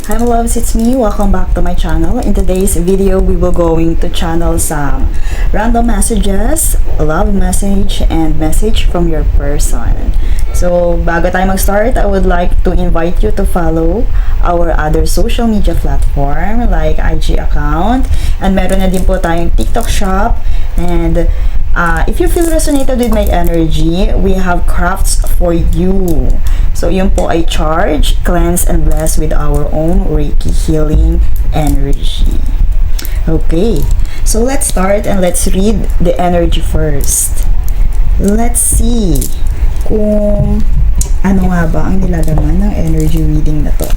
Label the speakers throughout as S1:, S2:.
S1: Hi my loves, it's me. Welcome back to my channel. In today's video, we will going to channel some random messages, love message, and message from your person. So, bago tayo mag-start, I would like to invite you to follow our other social media platform like IG account. And meron na din po tayong TikTok shop. And if you feel resonated with my energy, we have crafts for you. So, yun po ay charge, cleanse, and bless with our own Reiki healing energy. Okay, so let's start and let's read the energy first. Let's see kung ano nga ba ang nilalaman ng energy reading na to.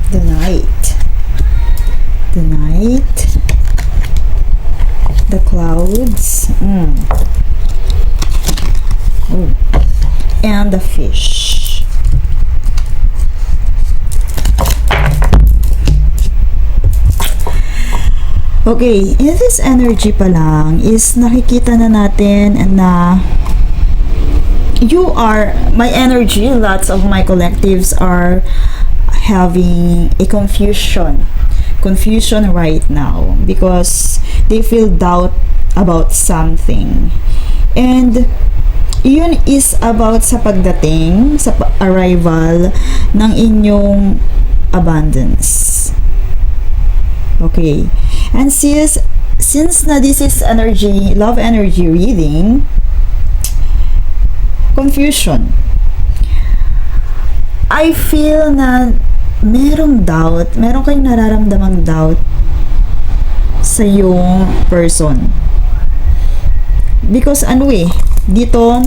S1: The Knight. The Knight. The clouds, oh, and the fish. Okay, in this energy pa lang is nakikita na natin na you are, my energy, lots of my collectives are having a confusion right now because they feel doubt about something, and yun is about sa pagdating sa arrival ng inyong abundance. Okay, and since na this is energy, love energy reading, confusion, I feel na merong doubt, meron kayong nararamdamang doubt sa yung person. Because dito,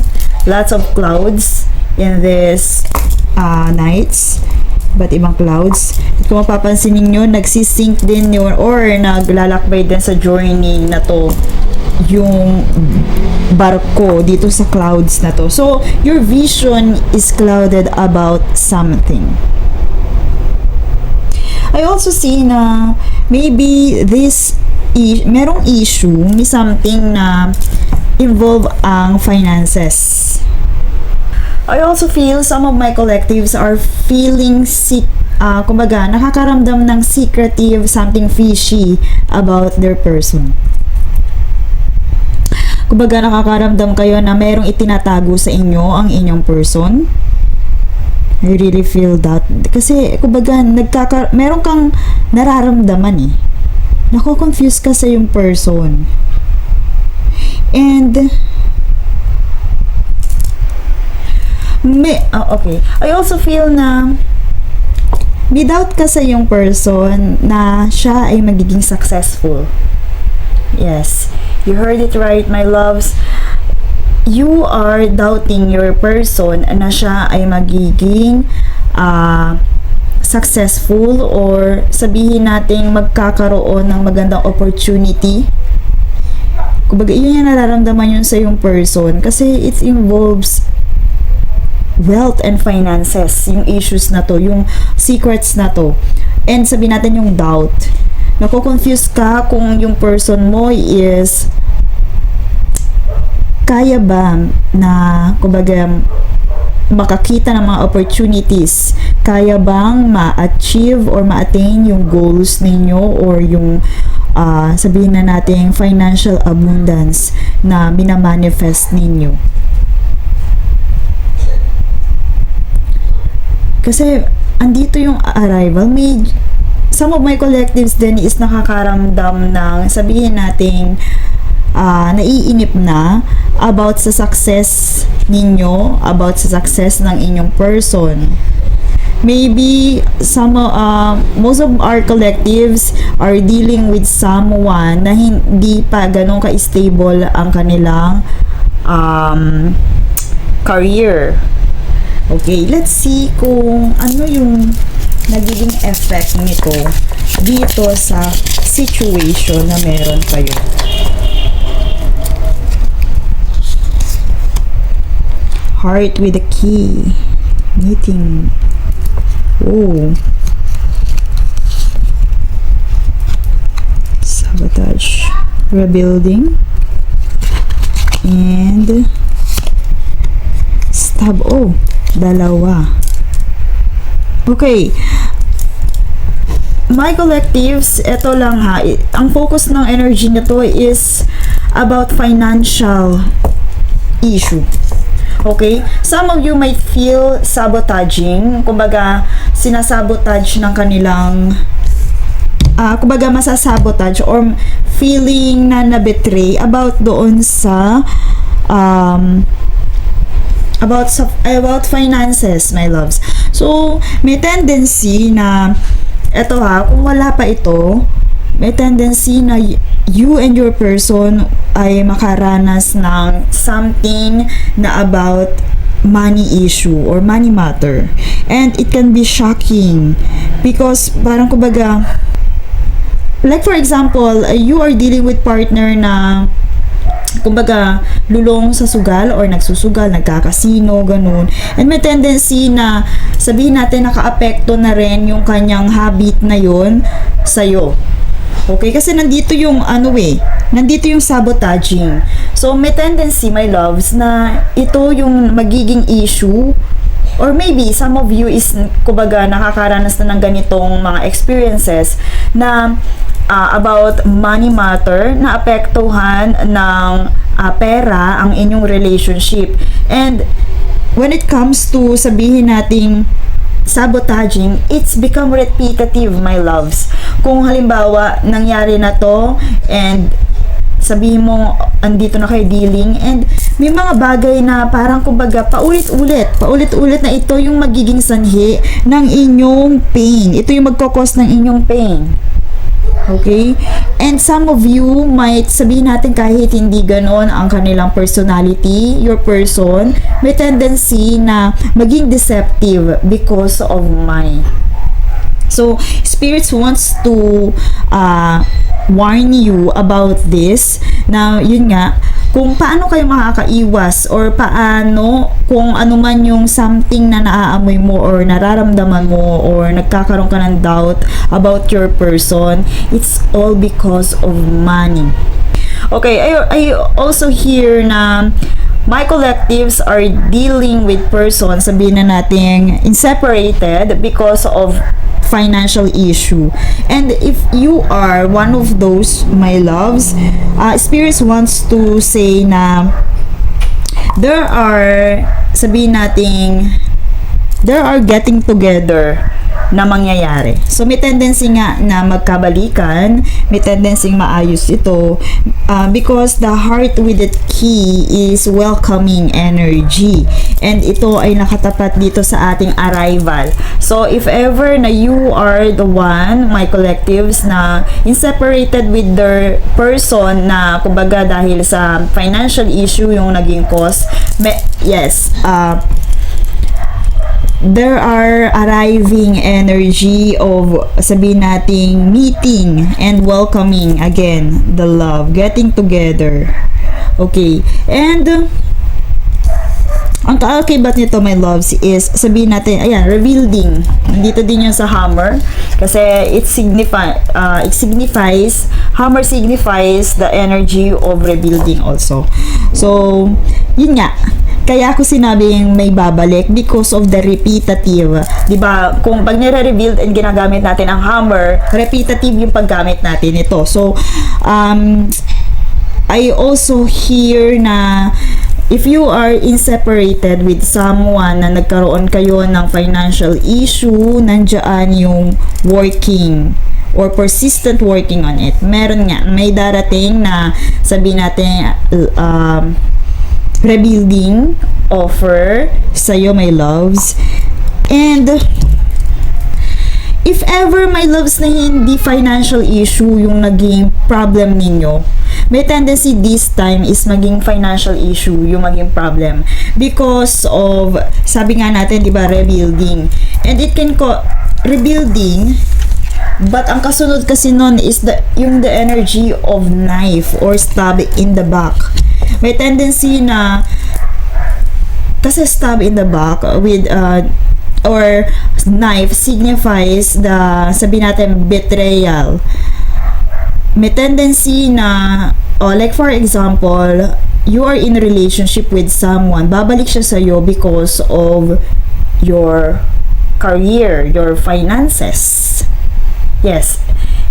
S1: lots of clouds in this nights, but ibang clouds. At kung mapapansin ninyo, nagsisync din yun or naglalakbay din sa journey na to yung barko dito sa clouds na to. So, your vision is clouded about something. I also see na maybe this merong issue, may something na involve ang finances. I also feel some of my collectives are feeling sick, kumbaga nakakaramdam ng secretive, something fishy about their person. Kumbaga nakakaramdam kayo na merong itinatago sa inyo ang inyong person. I really feel that. Kasi, kumbaga, meron kang nararamdaman Nako-confuse ka sa yung person. And, okay. I also feel na may doubt ka sa yung person na siya ay magiging successful. Yes. You heard it right, my loves. You are doubting your person na siya ay magiging successful or sabihin natin magkakaroon ng magandang opportunity. Kumbaga, yun yung nararamdaman yun sa yung person kasi it involves wealth and finances, yung issues na to, yung secrets na to. And sabihin natin yung doubt. Nako-confuse ka kung yung person mo is kaya ba na, kumbaga, makakita ng mga opportunities? Kaya bang ma-achieve or ma-attain yung goals ninyo or yung sabihin na natin financial abundance na minamanifest ninyo? Kasi andito yung arrival. Some of my collectives din is nakakaramdam ng sabihin natin naiinip na about sa success ninyo, about sa success ng inyong person. Maybe most of our collectives are dealing with someone na hindi pa ganun ka-stable ang kanilang career. Okay, let's see kung ano yung nagiging effect nito dito sa situation na meron kayo. Heart with a key. Meeting. Oh. Sabotage. Rebuilding. and stab. Oh, dalawa. Okay. My collectives, ito lang ha. Ang focus ng energy nito is about financial issue. Okay? Some of you might feel sabotaging. Kumbaga, sinasabotage ng kanilang kumbaga masasabotage or feeling na nabetray about doon sa about finances, my loves. So, may tendency na eto ha, kung wala pa ito, may tendency na you and your person ay makaranas ng something na about money issue or money matter. And it can be shocking because parang kumbaga, like for example, you are dealing with partner na kumbaga lulong sa sugal or nagsusugal, nagkakasino, ganun. And may tendency na sabihin natin nakaapekto na rin yung kanyang habit na yon sa'yo. Okay? Kasi nandito yung nandito yung sabotaging. So may tendency, my loves, na ito yung magiging issue. Or maybe some of you is kumbaga nakakaranas na ng ganitong mga experiences na about money matter na apektuhan ng pera ang inyong relationship. And when it comes to sabihin nating sabotaging, it's become repetitive, my loves. Kung halimbawa nangyari na to and sabihin mo andito na kayo dealing and may mga bagay na parang kumbaga paulit-ulit na ito yung magiging sanhi ng inyong pain. Ito yung magkakos ng inyong pain. Okay? And some of you might sabihin natin kahit hindi ganon ang kanilang personality, your person, may tendency na maging deceptive because of money. So, spirits wants to warn you about this. Now, yun nga, kung paano kayo makakaiwas or paano kung ano man yung something na naaamoy mo or nararamdaman mo or nagkakaroon ka ng doubt about your person, it's all because of money. Okay, I also hear na my collectives are dealing with persons, sabihin na natin, inseparated because of financial issue. And if you are one of those, my loves, spirits wants to say na there are, sabihin natin, there are getting together na mangyayari. So, may tendency nga na magkabalikan, may tendency maayos ito because the heart with the key is welcoming energy. And ito ay nakatapat dito sa ating arrival. So, if ever na you are the one, my collectives, na inseparated with their person na kumbaga dahil sa financial issue yung naging cause, yes, there are arriving energy of sabihin nating meeting and welcoming again the love, getting together. Okay, and ang kaakibat nito, my loves, is sabihin natin, ayan, rebuilding. Nandito din yung sa hammer kasi it signifies, hammer signifies the energy of rebuilding also. So, yun nga, kaya ako sinabing may babalik because of the repetitive. Diba? Kung pag nire-rebuild and ginagamit natin ang hammer, repetitive yung paggamit natin ito. So, I also hear na if you are inseparated with someone na nagkaroon kayo ng financial issue, nandiyan yung working or persistent working on it. Meron nga, may darating na sabihin natin rebuilding offer sa'yo, my loves. And if ever, my loves, na hindi financial issue yung naging problem ninyo, may tendency this time is maging financial issue yung maging problem because of, sabi nga natin, di ba, rebuilding. And it can rebuilding, but ang kasunod kasi nun is the energy of knife or stab in the back. May tendency na kasi stab in the back with or knife signifies the, sabi natin, betrayal. May tendency na like for example, you are in a relationship with someone, babalik siya sa'yo because of your career, your finances. Yes,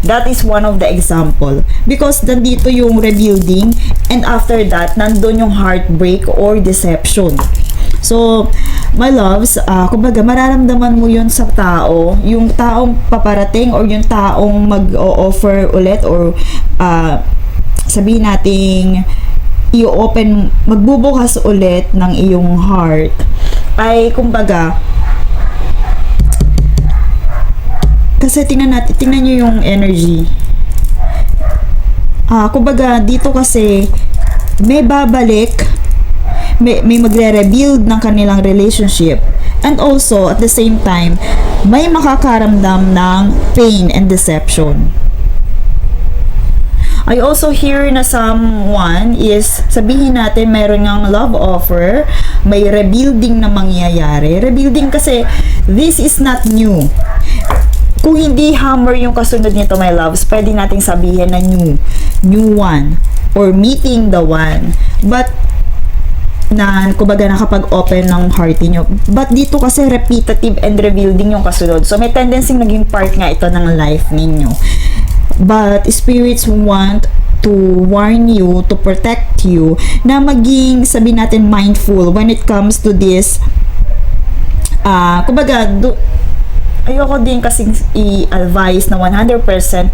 S1: that is one of the example. Because nandito yung rebuilding, and after that, nandun yung heartbreak or deception. So, my loves, kumbaga, mararamdaman mo yun sa tao, yung taong paparating or yung taong mag-o-offer ulit or sabihin nating i-open, magbubukas ulit ng iyong heart, ay kumbaga, kasi tingnan nyo yung energy. Kumbaga, dito kasi, may babalik, may magre-rebuild ng kanilang relationship, and also, at the same time, may makakaramdam ng pain and deception. I also hear na someone is, sabihin natin, mayroon ngang love offer, may rebuilding na mangyayari. Rebuilding kasi, this is not new. Kung hindi hammer yung kasunod nito, my loves, pwede nating sabihin na new one, or meeting the one. But, kumbaga nakapag-open ng heart niyo. But dito kasi repetitive and rebuilding yung kasunod. So, may tendency naging part nga ito ng life ninyo. But spirits want to warn you, to protect you, na maging, sabihin natin, mindful when it comes to this. Kumbaga, ayoko din kasing i-advise na 100%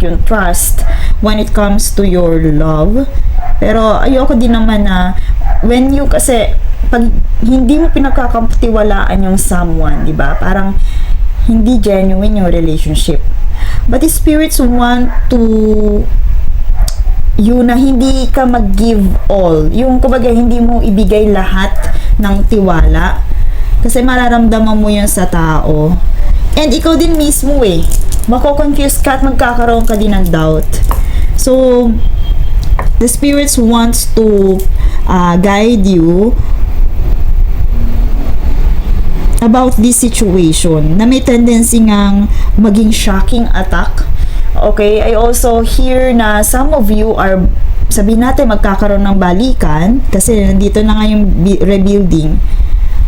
S1: yung trust when it comes to your love. Pero ayoko din naman na when you, kasi pag hindi mo pinagkakatiwalaan yung someone, di ba? Parang hindi genuine yung relationship. But the spirits want to yun na hindi ka mag-give all. Yung kumbaga hindi mo ibigay lahat ng tiwala. Kasi mararamdaman mo yun sa tao. And ikaw din mismo mako-confuse ka at magkakaroon ka din ng doubt. So, the spirits wants to guide you about this situation na may tendency ngang maging shocking attack. Okay, I also hear na some of you are, sabihin natin, magkakaroon ng balikan kasi nandito na nga yung rebuilding,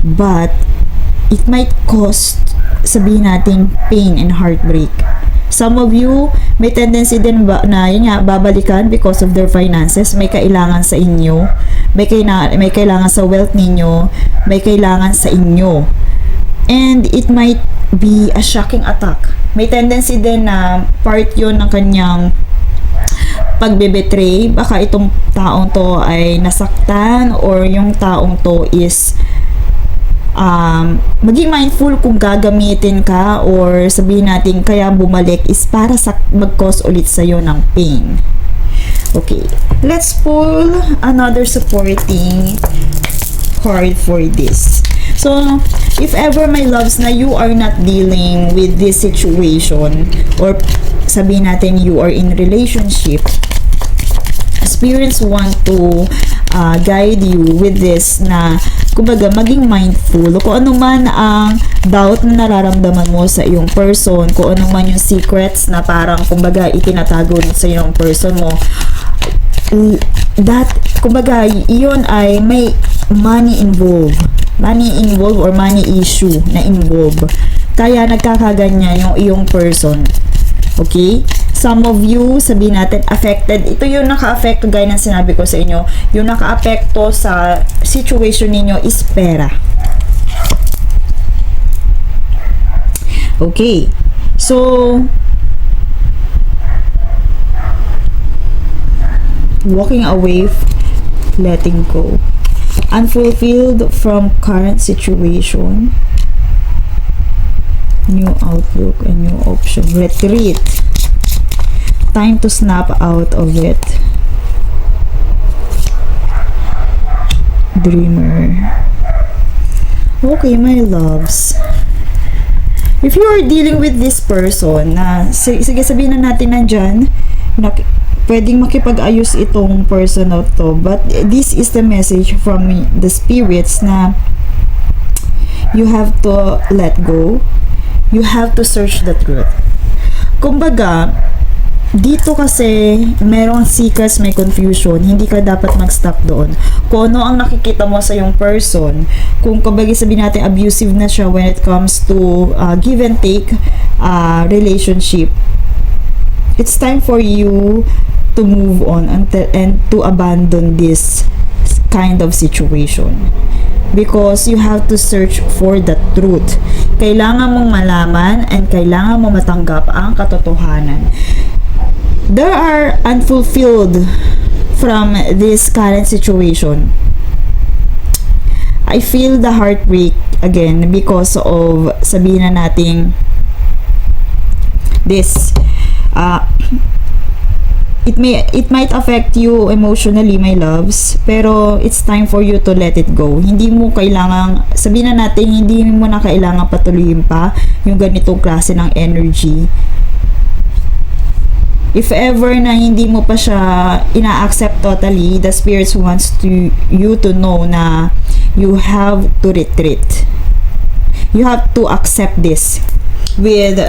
S1: but it might cost, sabihin natin, pain and heartbreak. Some of you may tendency din na yun nga, babalikan because of their finances. May kailangan sa inyo, may kailangan sa wealth ninyo, may kailangan sa inyo. And it might be a shocking attack. May tendency din na part yun ng kanyang pagbe-betray. Baka itong taong to ay nasaktan, or yung taong to is maging mindful kung gagamitin ka, or sabihin natin kaya bumalik is para sa mag-cause ulit sa'yo ng pain. Okay, let's pull another supporting card for this. So, if ever, my loves, na you are not dealing with this situation, or sabihin natin you are in relationship, spirits want to guide you with this na, kumbaga, maging mindful kung ano man ang doubt na nararamdaman mo sa iyong person, kung ano man yung secrets na parang, kumbaga, itinatago sa iyong person mo, that, kumbaga, yun ay may money involved or money issue na involved, kaya nagkakaganyan yung iyong person. Okay? Some of you, sabihin natin, affected. Ito yung naka-affect, gaya ng sinabi ko sa inyo, yung naka-apekto sa situation ninyo is pera. Okay. So, walking away, letting go. Unfulfilled from current situation. New outlook and new option. Retreat. Time to snap out of it. Dreamer. Okay, my loves. If you are dealing with this person na, sige, sabihin na natin nandyan, pwedeng makipag-ayos itong person na to, but this is the message from the spirits na you have to let go, you have to search the truth. Kumbaga, dito kasi merong secrets, may confusion, hindi ka dapat mag-stop doon. Kung ano ang nakikita mo sa yung person, kung kabagi sabihin natin abusive na siya when it comes to give and take relationship, it's time for you to move on and to abandon this kind of situation. Because you have to search for the truth. Kailangan mong malaman and kailangan mo matanggap ang katotohanan. There are unfulfilled from this current situation. I feel the heartbreak again because of sabihin na nating this it might affect you emotionally, my loves, pero it's time for you to let it go. Hindi mo kailangang, sabihin na natin, hindi mo na kailangang patuloyin pa yung ganitong klase ng energy. If ever na hindi mo pa siya ina-accept totally, the spirits wants you to know na you have to retreat. You have to accept this with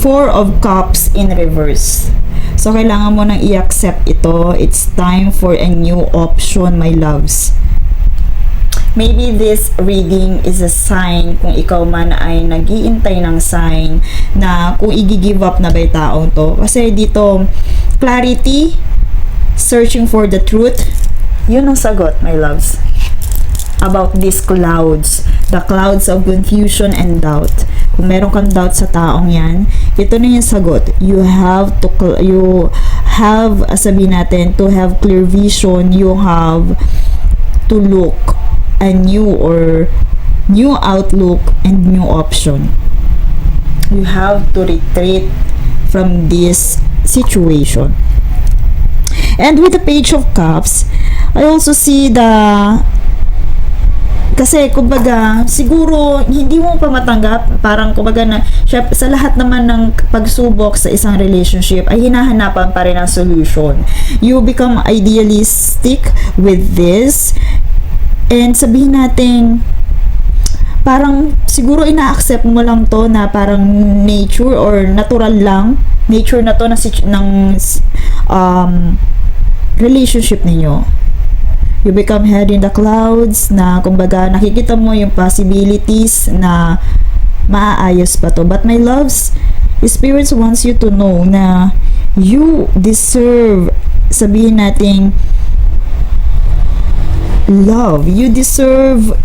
S1: Four of Cups in reverse. So, kailangan mo nang i-accept ito. It's time for a new option, my loves. Maybe this reading is a sign kung ikaw man ay nag-iintay ng sign na kung i-give up na ba yung taong to. Kasi dito, clarity, searching for the truth, yun ang sagot, my loves. About these clouds, the clouds of confusion and doubt. Kung meron kang doubt sa taong yan, ito na yung sagot. You have, sabihin natin, to have clear vision. You have to look a new outlook and new option. You have to retreat from this situation. And with the Page of Cups, I also see kasi kumbaga siguro hindi mo pa matanggap, parang kumbaga na sa lahat naman ng pagsubok sa isang relationship ay hinahanapan pa rin ang solution. You become idealistic with this, and sabihin natin parang siguro ina-accept mo lang to na parang nature or natural lang nature na to ng relationship ninyo. You become head in the clouds na kumbaga nakikita mo yung possibilities na maaayos pa to. But my loves, spirits wants you to know na you deserve, sabihin natin, love. You deserve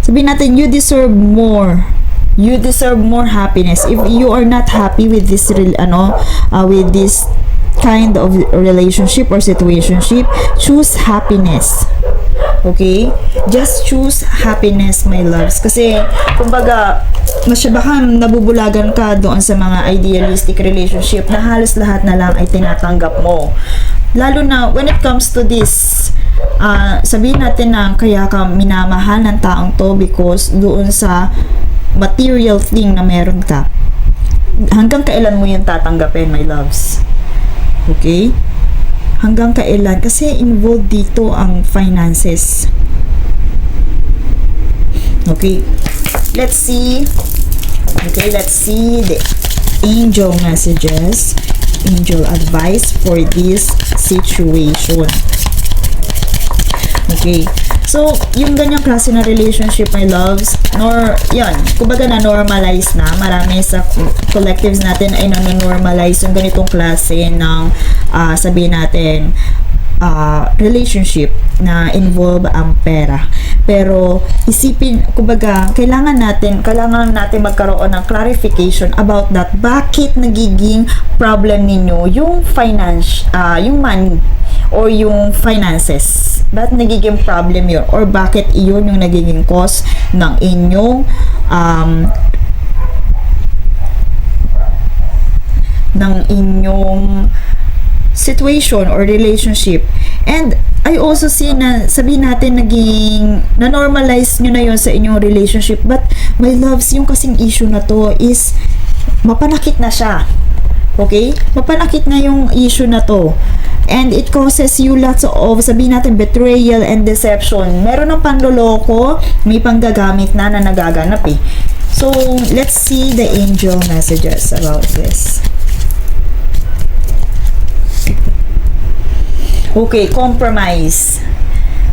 S1: sabihin natin, you deserve more. You deserve more happiness. If you are not happy with this with this kind of relationship or situationship, choose happiness. Okay? Just choose happiness, my loves. Kasi, kumbaga, baka nabubulagan ka doon sa mga idealistic relationship na halos lahat na lang ay tinatanggap mo. Lalo na, when it comes to this, sabihin natin na kaya ka minamahal ng taong to because doon sa material thing na meron ka. Hanggang kailan mo yung tatanggapin, my loves? Okay? Hanggang kailan? Kasi involved dito ang finances. Okay? Let's see. Okay, let's see the angel messages, angel advice for this situation. Okay. So, yung ganyang klase na relationship, my loves, yan, kumbaga na-normalize na. Marami sa collectives natin ay na-normalize yung ganitong klase ng, sabihin natin, relationship na involve ang pera. Pero, isipin, kumbaga, kailangan natin magkaroon ng clarification about that. Bakit nagiging problem ninyo yung yung money or yung finances? Bakit nagiging problem yun? Or bakit iyon yung nagiging cause ng inyong situation or relationship? And I also see na sabihin natin na-normalize nyo na yun sa inyong relationship, but my loves, yung kasing issue na to is mapanakit na siya. Okay? Mapanakit na yung issue na to. and it causes you lots of, sabihin natin, betrayal and deception. Meron ng panloloko, may panggagamit na nagaganap eh. So, let's see the angel messages about this. Okay, compromise.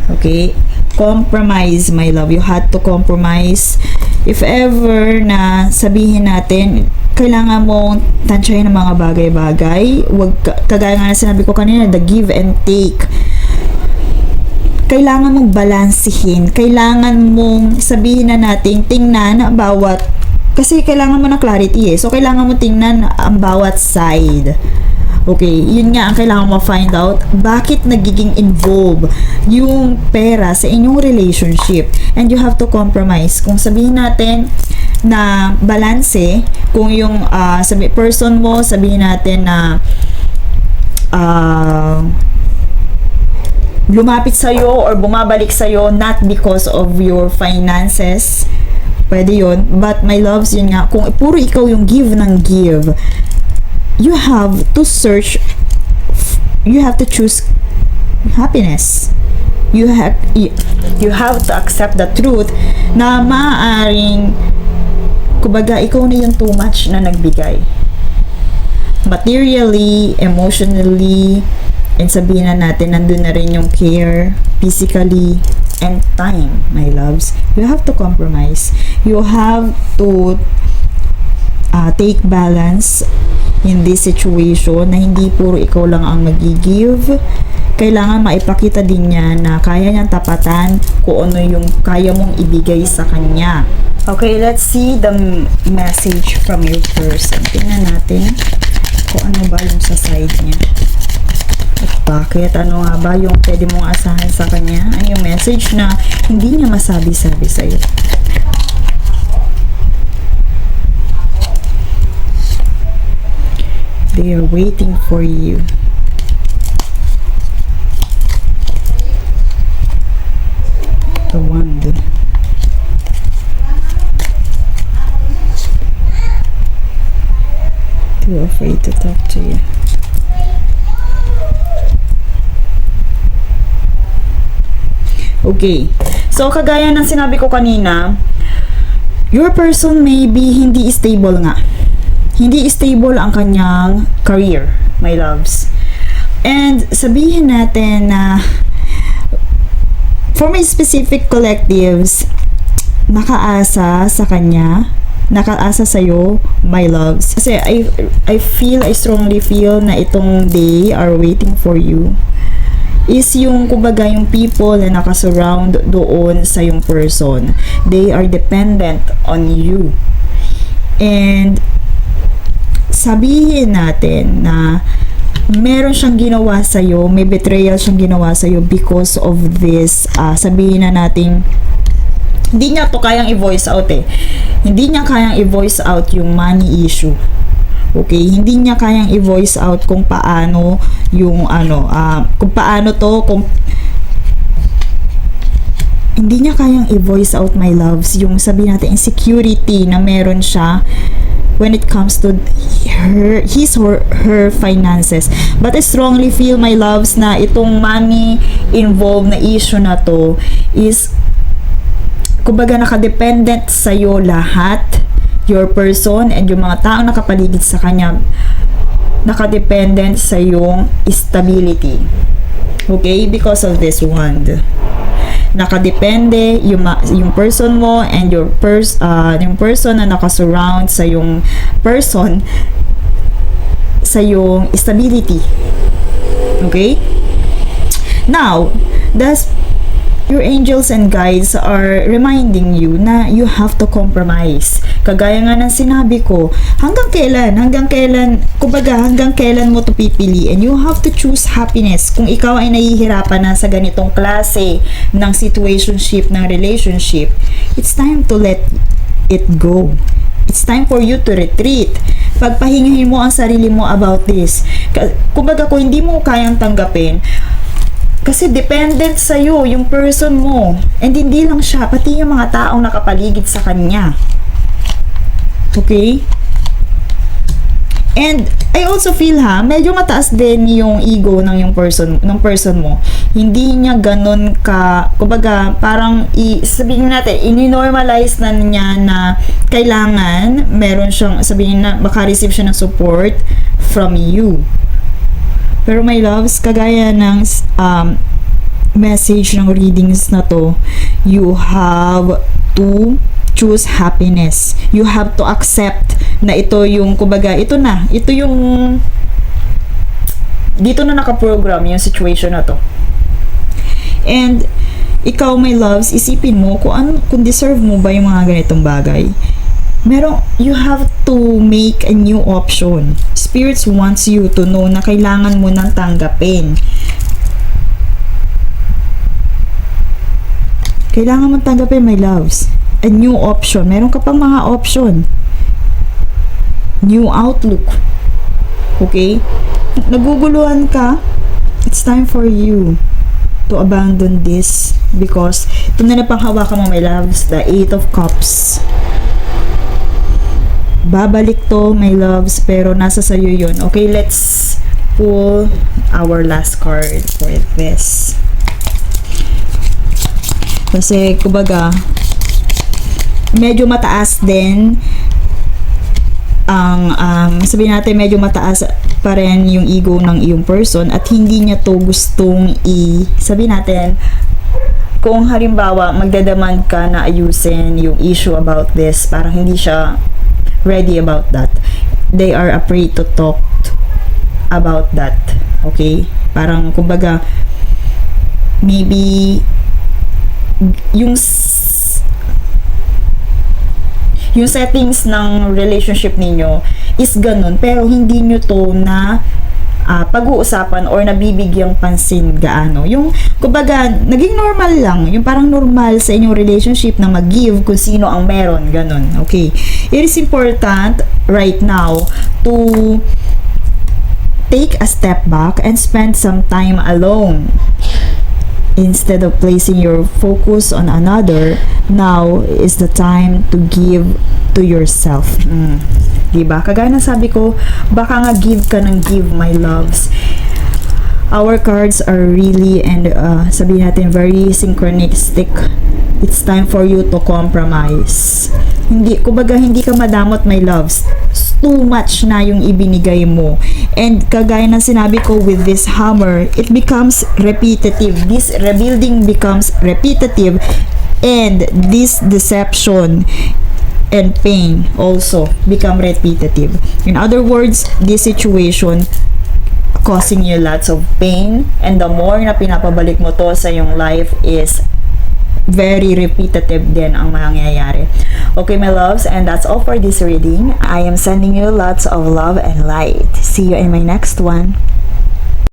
S1: Okay, compromise, my love. You had to compromise. If ever na sabihin natin, kailangan mong tansyahin ng mga bagay-bagay. Wag, kagaya nga na sinabi ko kanina, the give and take. Kailangan mong balansihin. Kailangan mong sabihin na natin, tingnan bawat, kasi kailangan mo ng clarity eh. So, kailangan mo tingnan ang bawat side. Okay, yun nga ang kailangan mo find out, bakit nagiging involved yung pera sa inyong relationship, and you have to compromise. Kung sabihin natin na balanse, kung yung person mo, sabihin natin na lumapit sa'yo or bumabalik sa'yo not because of your finances, pwede yun. But my loves, yun nga, kung puro ikaw yung give ng give, you have to search, you have to choose happiness. You have to accept the truth na maaaring, kumbaga, ikaw na yung too much na nagbigay. Materially, emotionally, and sabihin na natin, nandun na rin yung care, physically, and time, my loves. You have to compromise. You have to take balance in this situation, na hindi puro ikaw lang ang mag-give. Kailangan maipakita din niya na kaya niyang tapatan kung ano yung kaya mong ibigay sa kanya. Okay, let's see the message from your person. Tingnan natin kung ano ba yung sa side niya. At bakit? Ano nga ba yung pwede mong asahan sa kanya? Ano yung message na hindi niya masabi-sabi sa'yo? They are waiting for you. The wand. Too afraid to talk to you. Okay. So, kagaya ng sinabi ko kanina, your person may be hindi stable nga. Hindi stable ang kanyang career, my loves. And sabihin natin na for my specific collectives, nakaasa sa kanya, nakaasa sa'yo, my loves. Kasi I strongly feel na itong they are waiting for you is yung, kumbaga, yung people na nakasurround doon sa yung person. They are dependent on you. And sabihin natin na meron siyang ginawa sa'yo, may betrayal siyang ginawa sa'yo because of this, sabihin na natin, hindi niya to kayang i-voice out eh. Hindi niya kayang i-voice out yung money issue. Okay? Hindi niya kayang i-voice out kung paano yung kung paano to, hindi niya kayang i-voice out, my loves, yung sabihin natin insecurity na meron siya when it comes to his or her finances. But I strongly feel, my loves, na itong money involved na issue na to is, kumbaga, nakadependent sa'yo lahat, your person and yung mga taong nakapaligid sa kanya, nakadependent sa yung stability. Okay? Because of this wand. Nakadepende yung person mo and yung person na nakasurround sa yung person sa yung stability. Okay? Now, your angels and guides are reminding you na you have to compromise. Kagaya nga ng sinabi ko, hanggang kailan, kumbaga, hanggang kailan mo to pipiliin. You have to choose happiness. Kung ikaw ay nahihirapan na sa ganitong klase ng situationship, ng relationship, it's time to let it go. It's time for you to retreat. Pagpahingahin mo ang sarili mo about this. Kumbaga, kung hindi mo kayang tanggapin, kasi dependent sa'yo yung person mo. And hindi lang siya, pati yung mga taong nakapaligid sa kanya. Okay? And I also feel medyo mataas din yung ego ng person mo. Hindi niya ganun ka, kumbaga parang sabihin natin, ini-normalize na niya na kailangan meron siyang, sabihin na maka-receive siya ng support from you. Pero my loves, kagaya ng message ng readings na to, you have to choose happiness. You have to accept na ito yung, kumbaga, ito yung dito na nakaprogram yung situation na to. And ikaw, my loves, isipin mo kung deserve mo ba yung mga ganitong bagay. You have to make a new option. Spirits wants you to know na kailangan mo nang tanggapin. Kailangan mo tanggapin, my loves. A new option. Meron ka pang mga option. New outlook. Okay? Naguguluhan ka, it's time for you to abandon this because ito na napanghawakan mo, my loves, the 8 of Cups. Babalik to, my loves, pero nasa sayo yun. Okay, let's pull our last card for this. Kasi, kumbaga, medyo mataas din ang sabihin natin medyo mataas pa rin yung ego ng iyong person at hindi niya to gustong sabihin natin kung halimbawa magdademand ka na ayusin yung issue about this, parang hindi siya ready about that. They are afraid to talk about that. Okay? Parang kumbaga maybe yung settings ng relationship ninyo is ganun, pero hindi nyo to na pag-uusapan or nabibigyang pansin gaano. Yung, kumbaga, naging normal lang. Yung parang normal sa inyong relationship na mag-give kung sino ang meron. Ganun. Okay. It is important right now to take a step back and spend some time alone. Instead of placing your focus on another, now is the time to give to yourself. Diba? Kagaya ng sabi ko, baka nga give ka ng give, my loves. Our cards are really, and sabihin natin, very synchronistic. It's time for you to compromise. Kumbaga, hindi ka madamot, my loves. Too much na yung ibinigay mo. And kagaya ng sinabi ko with this hammer, it becomes repetitive. This rebuilding becomes repetitive. And this deception and pain also become repetitive. In other words, this situation causing you lots of pain, and the more na pinapabalik mo to sa yung life is very repetitive din ang mangyayari. Okay, my loves, and that's all for this reading. I am sending you lots of love and light. See you in my next one.